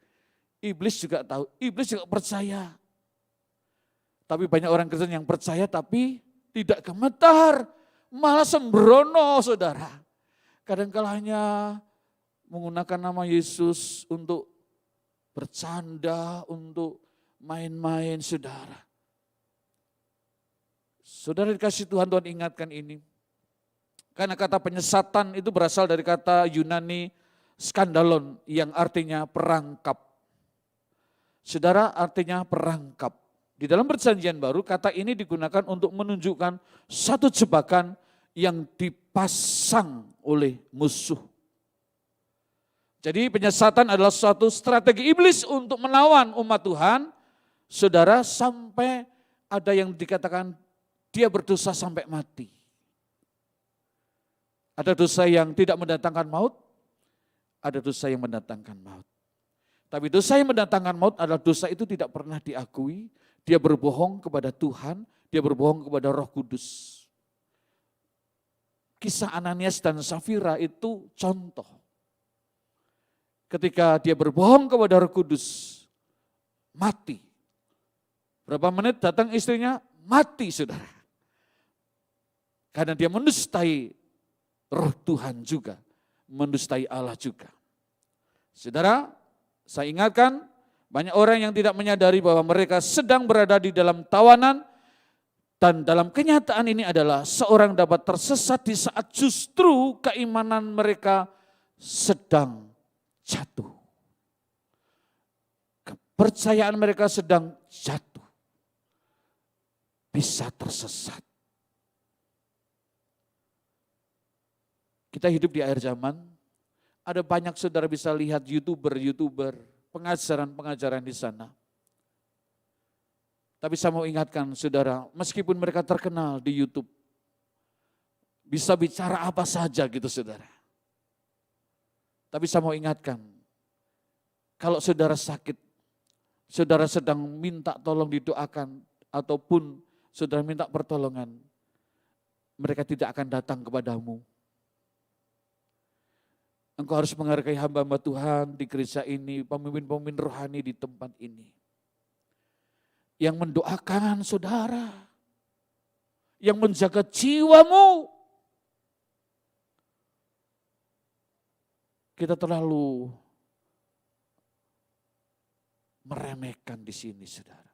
Iblis juga tahu, iblis juga percaya. Tapi banyak orang Kristen yang percaya tapi tidak gemetar, malah sembrono saudara. Kadang-kalanya menggunakan nama Yesus untuk bercanda, untuk main-main saudara. Saudara dikasih Tuhan ingatkan ini. Karena kata penyesatan itu berasal dari kata Yunani skandalon yang artinya perangkap. Saudara, artinya perangkap. Di dalam perjanjian baru kata ini digunakan untuk menunjukkan satu jebakan yang dipasang oleh musuh. Jadi penyesatan adalah suatu strategi iblis untuk melawan umat Tuhan, saudara, sampai ada yang dikatakan dia berdosa sampai mati. Ada dosa yang tidak mendatangkan maut, ada dosa yang mendatangkan maut. Tapi dosa yang mendatangkan maut adalah dosa itu tidak pernah diakui, dia berbohong kepada Tuhan, dia berbohong kepada Roh Kudus. Kisah Ananias dan Safira itu contoh. Ketika dia berbohong kepada Roh Kudus, mati. Berapa menit datang istrinya, mati saudara. Karena dia mendustai Roh Tuhan juga, mendustai Allah juga. Saudara, saya ingatkan banyak orang yang tidak menyadari bahwa mereka sedang berada di dalam tawanan, dan dalam kenyataan ini adalah seorang dapat tersesat di saat justru keimanan mereka sedang jatuh. Kepercayaan mereka sedang jatuh. Bisa tersesat. Kita hidup di akhir zaman, ada banyak saudara bisa lihat YouTuber, pengajaran-pengajaran di sana. Tapi saya mau ingatkan saudara, meskipun mereka terkenal di YouTube, bisa bicara apa saja gitu saudara. Tapi saya mau ingatkan, kalau saudara sakit, saudara sedang minta tolong didoakan, ataupun saudara minta pertolongan, mereka tidak akan datang kepadamu. Engkau harus menghargai hamba-hamba Tuhan di gereja ini, pemimpin-pemimpin rohani di tempat ini. Yang mendoakan saudara, yang menjaga jiwamu. Kita terlalu meremehkan di sini, saudara.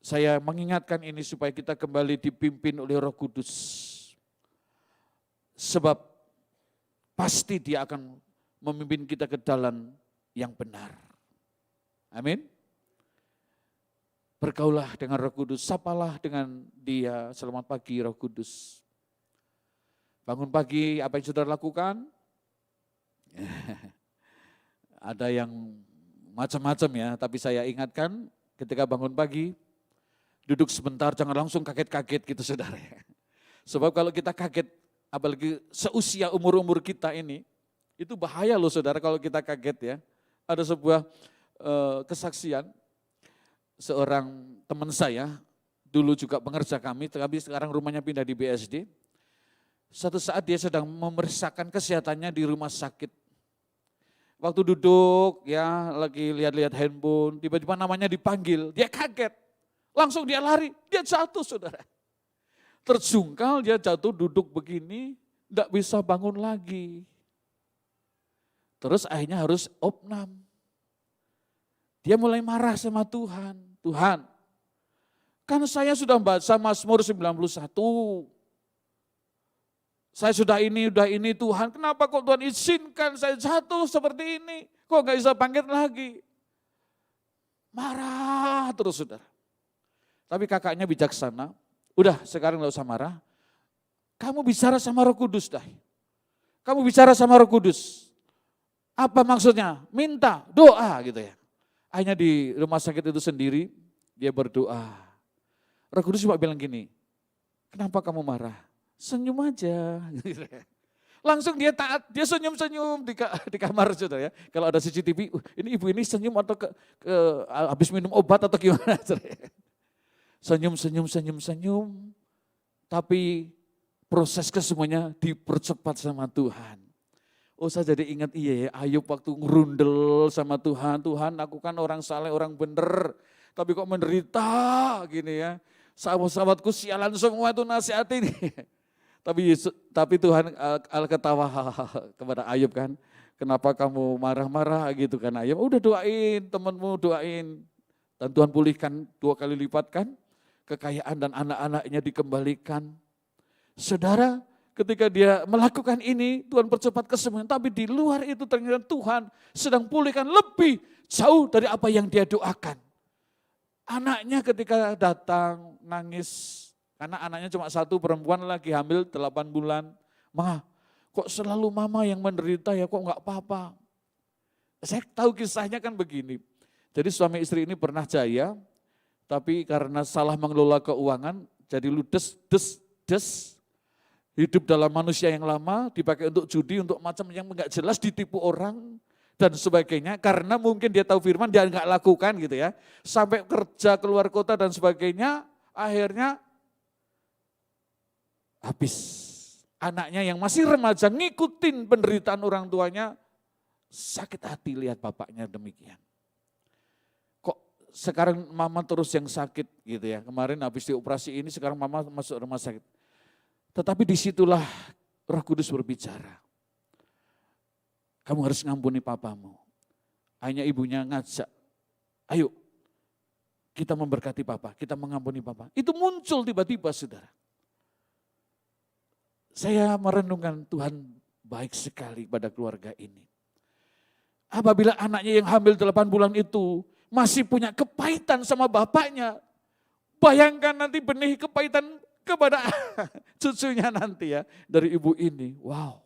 Saya mengingatkan ini supaya kita kembali dipimpin oleh Roh Kudus. Sebab pasti Dia akan memimpin kita ke jalan yang benar. Amin. Bergaulah dengan Roh Kudus, sapalah dengan Dia. Selamat pagi Roh Kudus. Bangun pagi, apa yang saudara lakukan? Ada yang macam-macam ya, tapi saya ingatkan ketika bangun pagi, duduk sebentar, jangan langsung kaget-kaget gitu saudara. Sebab kalau kita kaget, apalagi seusia umur-umur kita ini, itu bahaya loh saudara kalau kita kaget ya. Ada sebuah kesaksian, seorang teman saya, dulu juga pengerja kami, tapi sekarang rumahnya pindah di BSD. Suatu saat dia sedang memeriksakan kesehatannya di rumah sakit. Waktu duduk ya lagi lihat-lihat handphone, tiba-tiba namanya dipanggil, dia kaget. Langsung dia lari, dia jatuh saudara. Terjungkal, dia jatuh duduk begini, tidak bisa bangun lagi. Terus akhirnya harus opnam. Dia mulai marah sama Tuhan. Tuhan, kan saya sudah baca Mazmur 91. Saya sudah ini Tuhan, kenapa kok Tuhan izinkan saya jatuh seperti ini? Kok gak bisa bangkit lagi? Marah terus saudara. Tapi kakaknya bijaksana, udah sekarang gak usah marah. Kamu bicara sama Roh Kudus dah. Kamu bicara sama Roh Kudus. Apa maksudnya? Minta, doa gitu ya. Akhirnya di rumah sakit itu sendiri, dia berdoa. Roh Kudus cuma bilang gini, kenapa kamu marah? Senyum aja. Langsung dia taat, dia senyum-senyum di kamar saudara ya. Kalau ada CCTV, ini ibu ini senyum atau habis minum obat atau gimana. Senyum. Tapi proses kesemuanya dipercepat sama Tuhan. Oh saya jadi ingat iya ya, Ayub waktu ngerundel sama Tuhan. Tuhan aku kan orang saleh, orang bener. Tapi kok menderita gini ya. Sahabat-sahabatku sialan semua itu nasihatin. Tapi Tuhan ketawa kepada Ayub kan. Kenapa kamu marah-marah gitu kan Ayub. Udah doain temanmu doain. Dan Tuhan pulihkan 2 kali lipat kan. Kekayaan dan anak-anaknya dikembalikan. Saudara, ketika dia melakukan ini, Tuhan percepat kesembuhan. Tapi di luar itu ternyata Tuhan sedang pulihkan lebih jauh dari apa yang dia doakan. Anaknya ketika datang nangis, karena anaknya cuma 1 perempuan lagi hamil 8 bulan. Ma, kok selalu mama yang menderita ya, kok enggak apa-apa. Saya tahu kisahnya kan begini. Jadi suami istri ini pernah jaya, tapi karena salah mengelola keuangan, jadi ludes, hidup dalam manusia yang lama, dipakai untuk judi, untuk macam yang enggak jelas, ditipu orang, dan sebagainya. Karena mungkin dia tahu firman, dia enggak lakukan gitu ya. Sampai kerja keluar kota dan sebagainya, akhirnya habis. Anaknya yang masih remaja ngikutin penderitaan orang tuanya, sakit hati lihat bapaknya demikian. Kok sekarang mama terus yang sakit gitu ya. Kemarin habis dioperasi ini, sekarang mama masuk rumah sakit. Tetapi disitulah Roh Kudus berbicara. Kamu harus ngampuni papamu. Hanya ibunya ngajak, ayo kita memberkati papa, kita mengampuni papa. Itu muncul tiba-tiba saudara. Saya merenungkan Tuhan baik sekali pada keluarga ini. Apabila anaknya yang hamil 8 bulan itu masih punya kepahitan sama bapaknya, bayangkan nanti benih kepahitan kepada cucunya nanti ya dari ibu ini. Wow,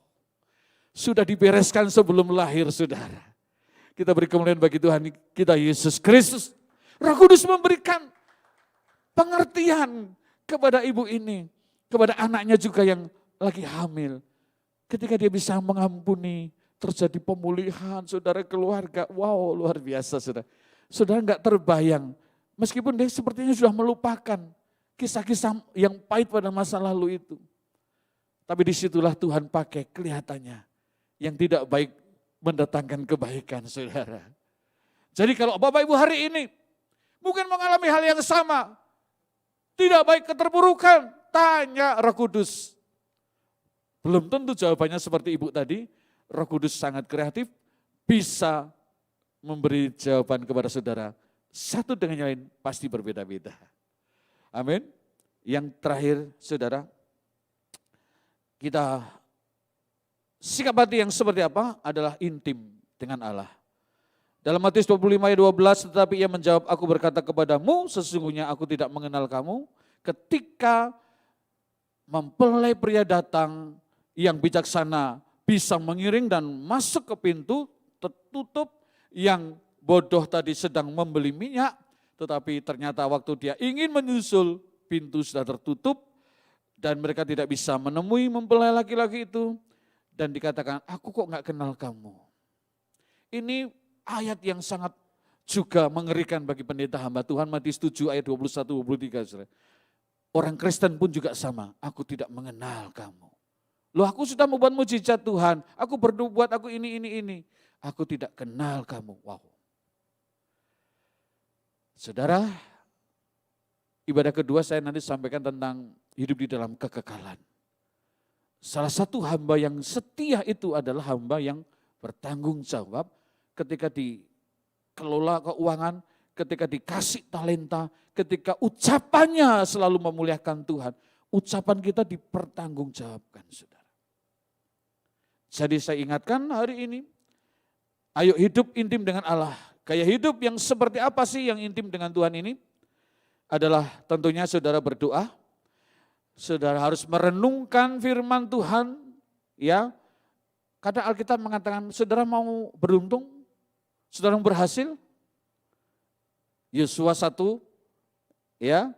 sudah dibereskan sebelum lahir saudara. Kita beri kemuliaan bagi Tuhan kita Yesus Kristus. Roh Kudus memberikan pengertian kepada ibu ini, kepada anaknya juga yang lagi hamil. Ketika dia bisa mengampuni, terjadi pemulihan saudara keluarga. Wow, luar biasa saudara. Saudara enggak terbayang, meskipun dia sepertinya sudah melupakan kisah-kisah yang pahit pada masa lalu itu. Tapi disitulah Tuhan pakai kelihatannya yang tidak baik mendatangkan kebaikan saudara. Jadi kalau Bapak Ibu hari ini mungkin mengalami hal yang sama, tidak baik keterpurukan, tanya Roh Kudus. Belum tentu jawabannya seperti ibu tadi, Roh Kudus sangat kreatif, bisa memberi jawaban kepada saudara. Satu dengan yang lain pasti berbeda-beda. Amin. Yang terakhir saudara, kita sikap hati yang seperti apa adalah intim dengan Allah. Dalam Matius 25 ayat 12, tetapi ia menjawab, aku berkata kepadamu, sesungguhnya aku tidak mengenal kamu. Ketika mempelai pria datang yang bijaksana bisa mengiring dan masuk ke pintu tertutup, yang bodoh tadi sedang membeli minyak, tetapi ternyata waktu dia ingin menyusul, pintu sudah tertutup dan mereka tidak bisa menemui mempelai laki-laki itu. Dan dikatakan, aku kok gak kenal kamu. Ini ayat yang sangat juga mengerikan bagi pendeta hamba Tuhan, Matius 7 ayat 21-23. Orang Kristen pun juga sama, aku tidak mengenal kamu. Loh aku sudah membuat mujizat Tuhan, aku berbuat aku ini. Aku tidak kenal kamu. Wow. Saudara, ibadah kedua saya nanti sampaikan tentang hidup di dalam kekekalan. Salah satu hamba yang setia itu adalah hamba yang bertanggung jawab ketika dikelola keuangan, ketika dikasih talenta, ketika ucapannya selalu memuliakan Tuhan. Ucapan kita dipertanggungjawabkan, saudara. Jadi saya ingatkan hari ini, ayo hidup intim dengan Allah. Gaya hidup yang seperti apa sih yang intim dengan Tuhan ini? Adalah tentunya saudara berdoa, saudara harus merenungkan firman Tuhan, ya. Kadang Alkitab mengatakan, saudara mau beruntung, saudara mau berhasil. Yosua 1, ya,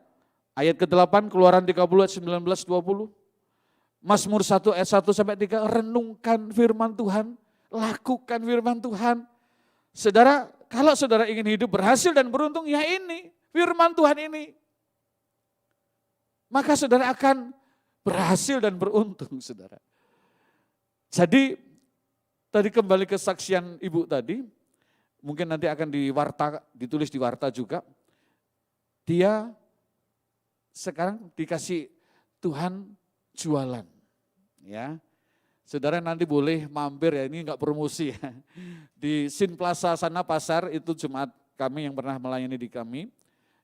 ayat ke-8, Keluaran 30 ayat 19-20. Mazmur 1 ayat 1-3, renungkan firman Tuhan, lakukan firman Tuhan. Saudara, kalau saudara ingin hidup berhasil dan beruntung, ya ini, firman Tuhan ini. Maka saudara akan berhasil dan beruntung, saudara. Jadi, tadi kembali ke saksian ibu tadi, mungkin nanti akan ditulis di warta juga. Dia sekarang dikasih Tuhan jualan, ya. Saudara nanti boleh mampir ya, ini enggak promosi ya. Di Sin Plaza sana pasar itu Jumat kami yang pernah melayani di kami,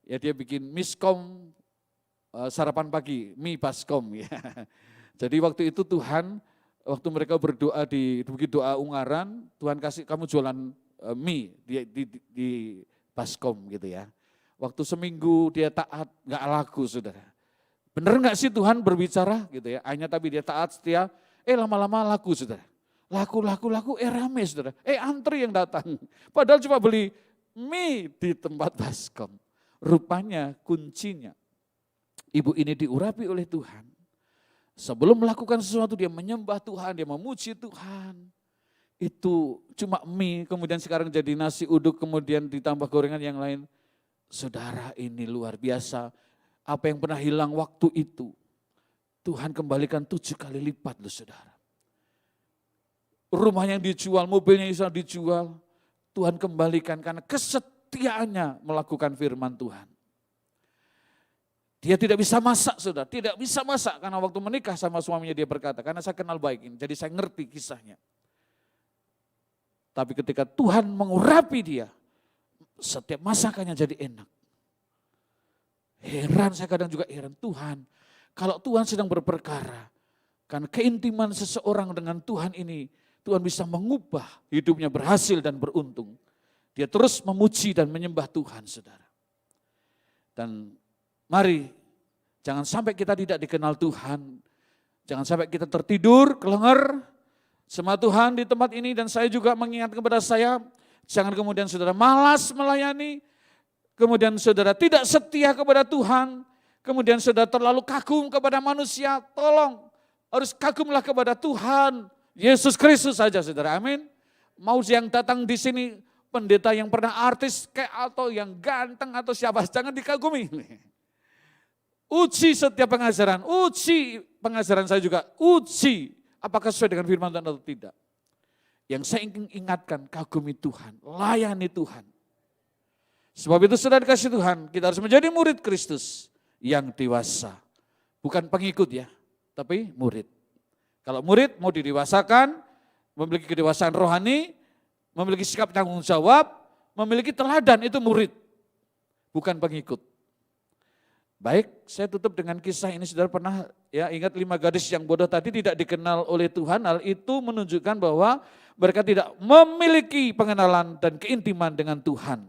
ya dia bikin miskom sarapan pagi, mie baskom ya. Jadi waktu itu Tuhan, waktu mereka berdoa di doa ungaran, Tuhan kasih kamu jualan mie di baskom gitu ya. Waktu seminggu dia taat, enggak laku saudara. Bener enggak sih Tuhan berbicara gitu ya, hanya tapi dia taat setia, lama-lama laku saudara. Laku, rame saudara. Antri yang datang. Padahal cuma beli mie di tempat baskom. Rupanya kuncinya, ibu ini diurapi oleh Tuhan. Sebelum melakukan sesuatu dia menyembah Tuhan, dia memuji Tuhan. Itu cuma mie, kemudian sekarang jadi nasi uduk, kemudian ditambah gorengan yang lain. Saudara ini luar biasa. Apa yang pernah hilang waktu itu, Tuhan kembalikan 7 kali lipat loh saudara. Rumah yang dijual, mobilnya yang sudah dijual, Tuhan kembalikan karena kesetiaannya melakukan firman Tuhan. Dia tidak bisa masak saudara, tidak bisa masak karena waktu menikah sama suaminya dia berkata, karena saya kenal baik ini, jadi saya ngerti kisahnya. Tapi ketika Tuhan mengurapi dia, setiap masakannya jadi enak. Heran, saya kadang juga heran, Tuhan, kalau Tuhan sedang berperkara, Karena keintiman seseorang dengan Tuhan ini, Tuhan bisa mengubah hidupnya berhasil dan beruntung. Dia terus memuji dan menyembah Tuhan, saudara. Dan mari, jangan sampai kita tidak dikenal Tuhan. Jangan sampai kita tertidur, kelengar, sama Tuhan di tempat ini. Dan saya juga mengingat kepada saya, jangan kemudian saudara malas melayani, kemudian saudara tidak setia kepada Tuhan, kemudian saudara terlalu kagum kepada manusia. Tolong, harus kagumlah kepada Tuhan Yesus Kristus saja, saudara. Amin. Mau yang datang di sini pendeta yang pernah artis kayak atau yang ganteng atau siapa, jangan dikagumi. Uji setiap pengajaran, uji pengajaran saya juga, uji apakah sesuai dengan firman Tuhan atau tidak. Yang saya ingin ingatkan, kagumi Tuhan, layani Tuhan. Sebab itu saudara dikasih Tuhan, kita harus menjadi murid Kristus yang dewasa. Bukan pengikut ya, tapi murid. Kalau murid mau didewasakan, memiliki kedewasaan rohani, memiliki sikap tanggung jawab, memiliki teladan, itu murid. Bukan pengikut. Baik, saya tutup dengan kisah ini. Saudara pernah ya ingat 5 gadis yang bodoh tadi tidak dikenal oleh Tuhan. Hal itu menunjukkan bahwa mereka tidak memiliki pengenalan dan keintiman dengan Tuhan.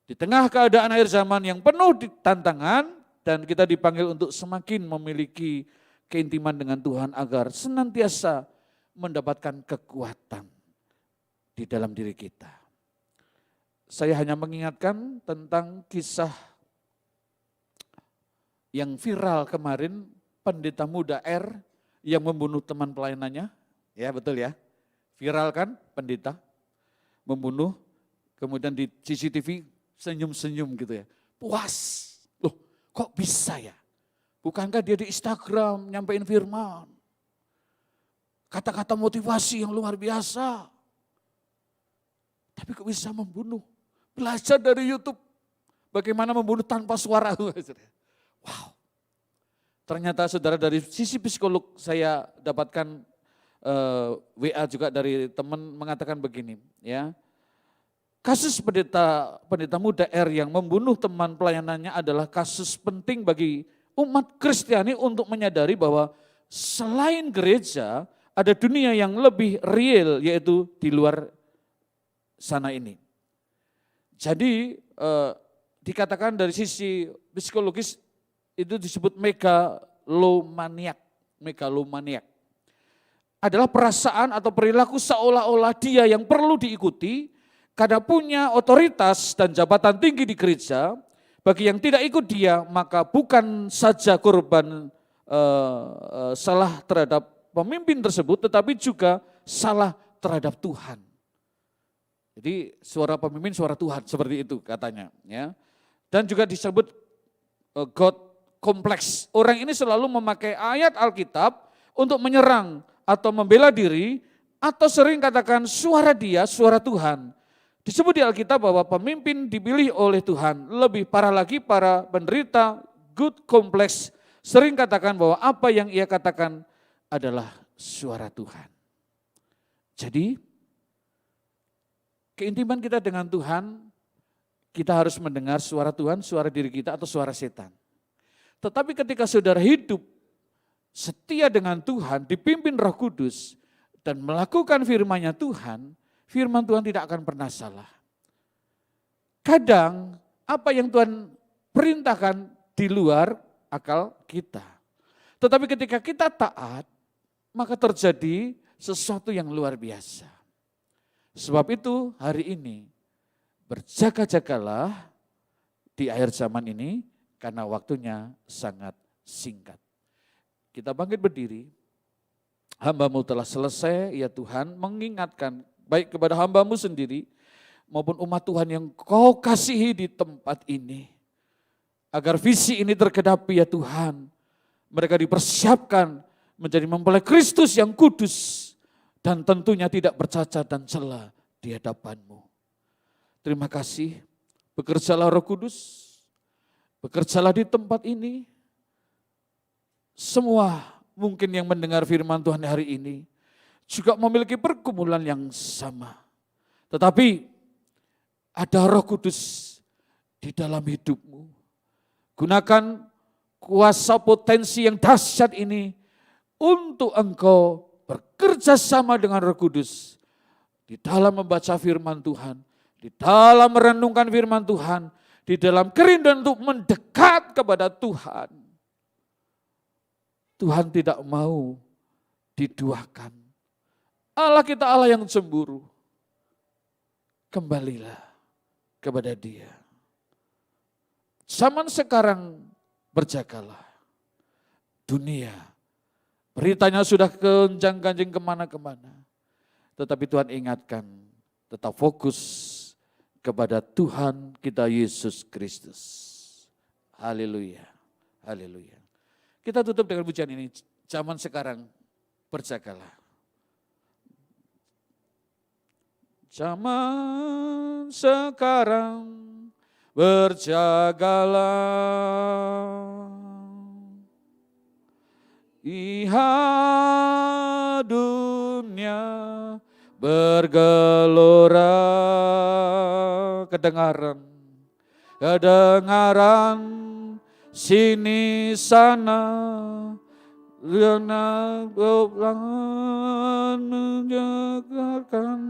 Di tengah keadaan akhir zaman yang penuh tantangan dan kita dipanggil untuk semakin memiliki keintiman dengan Tuhan agar senantiasa mendapatkan kekuatan di dalam diri kita. Saya hanya mengingatkan tentang kisah yang viral kemarin, pendeta muda R yang membunuh teman pelayanannya. Ya betul ya, viral kan pendeta membunuh, kemudian di CCTV senyum-senyum gitu ya. Puas, loh kok bisa ya? Bukankah dia di Instagram nyampein firman? Kata-kata motivasi yang luar biasa. Tapi kok bisa membunuh? Belajar dari YouTube bagaimana membunuh tanpa suara. Wow, ternyata saudara dari sisi psikolog saya dapatkan WA juga dari teman mengatakan begini ya. Kasus pendeta muda R yang membunuh teman pelayanannya adalah kasus penting bagi umat Kristiani untuk menyadari bahwa selain gereja ada dunia yang lebih real yaitu di luar sana ini. Jadi dikatakan dari sisi psikologis itu disebut megalomaniak. Adalah perasaan atau perilaku seolah-olah dia yang perlu diikuti karena punya otoritas dan jabatan tinggi di gereja. Bagi yang tidak ikut dia maka bukan saja korban salah terhadap pemimpin tersebut tetapi juga salah terhadap Tuhan. Jadi suara pemimpin suara Tuhan seperti itu katanya ya. Dan juga disebut God kompleks. Orang ini selalu memakai ayat Alkitab untuk menyerang atau membela diri atau sering katakan suara dia, suara Tuhan. Disebut di Alkitab bahwa pemimpin dipilih oleh Tuhan. Lebih parah lagi para penderita good kompleks sering katakan bahwa apa yang ia katakan adalah suara Tuhan. Jadi keintiman kita dengan Tuhan, kita harus mendengar suara Tuhan, suara diri kita atau suara setan. Tetapi ketika saudara hidup setia dengan Tuhan, dipimpin Roh Kudus dan melakukan firman-Nya Tuhan, firman Tuhan tidak akan pernah salah. Kadang apa yang Tuhan perintahkan di luar akal kita. Tetapi ketika kita taat, maka terjadi sesuatu yang luar biasa. Sebab itu hari ini berjaga-jagalah di akhir zaman ini, karena waktunya sangat singkat. Kita bangkit berdiri, hamba-Mu telah selesai, ya Tuhan, mengingatkan baik kepada hamba-Mu sendiri, maupun umat Tuhan yang Kau kasihi di tempat ini. Agar visi ini tergenapi ya Tuhan, mereka dipersiapkan menjadi mempelai Kristus yang kudus, dan tentunya tidak bercacat dan celah di hadapan-Mu. Terima kasih, bekerjalah Roh Kudus, bekerjalah di tempat ini. Semua mungkin yang mendengar firman Tuhan hari ini juga memiliki pergumulan yang sama. Tetapi ada Roh Kudus di dalam hidupmu. Gunakan kuasa potensi yang dahsyat ini untuk engkau bekerja sama dengan Roh Kudus di dalam membaca firman Tuhan, di dalam merenungkan firman Tuhan, di dalam kerinduan untuk mendekat kepada Tuhan. Tuhan tidak mau diduakan. Allah kita Allah yang cemburu. Kembalilah kepada Dia. Zaman sekarang berjagalah. Dunia, beritanya sudah kencang-kencing kemana-kemana. Tetapi Tuhan ingatkan, tetap fokus kepada Tuhan kita Yesus Kristus. Haleluya, haleluya. Kita tutup dengan pujian ini, zaman sekarang berjagalah. Zaman sekarang berjagalah. Lihat dunia bergelora, kedengaran sini sana, liana menjagarkan.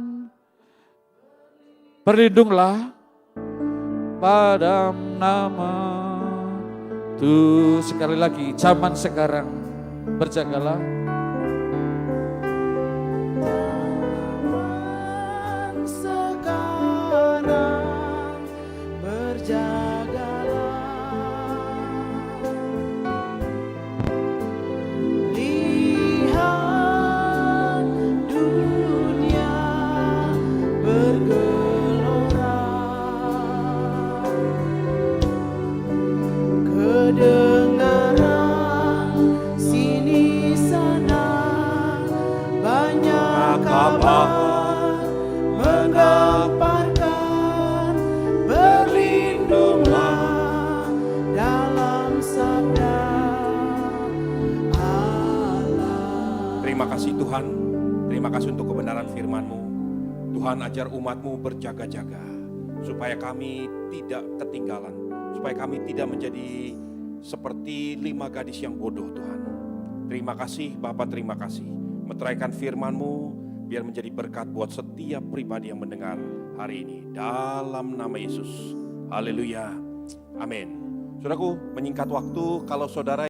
Berlindunglah pada nama Tuhan. Sekali lagi, zaman sekarang berjagalah. Zaman sekarang berjagalah. Lihat dunia bergelora. Kedengaran sini sana banyak kabar menggamparkan. Berlindunglah dalam sabda Allah. Terima kasih Tuhan, terima kasih untuk kebenaran firman-Mu. Tuhan, ajar umat-Mu berjaga-jaga, supaya kami tidak ketinggalan, supaya kami tidak menjadi seperti 5 gadis yang bodoh Tuhan. Terima kasih Bapa, terima kasih. Meteraikan firman-Mu, biar menjadi berkat buat setiap pribadi yang mendengar hari ini. Dalam nama Yesus, haleluya, amin. Saudaraku, menyingkat waktu, kalau saudara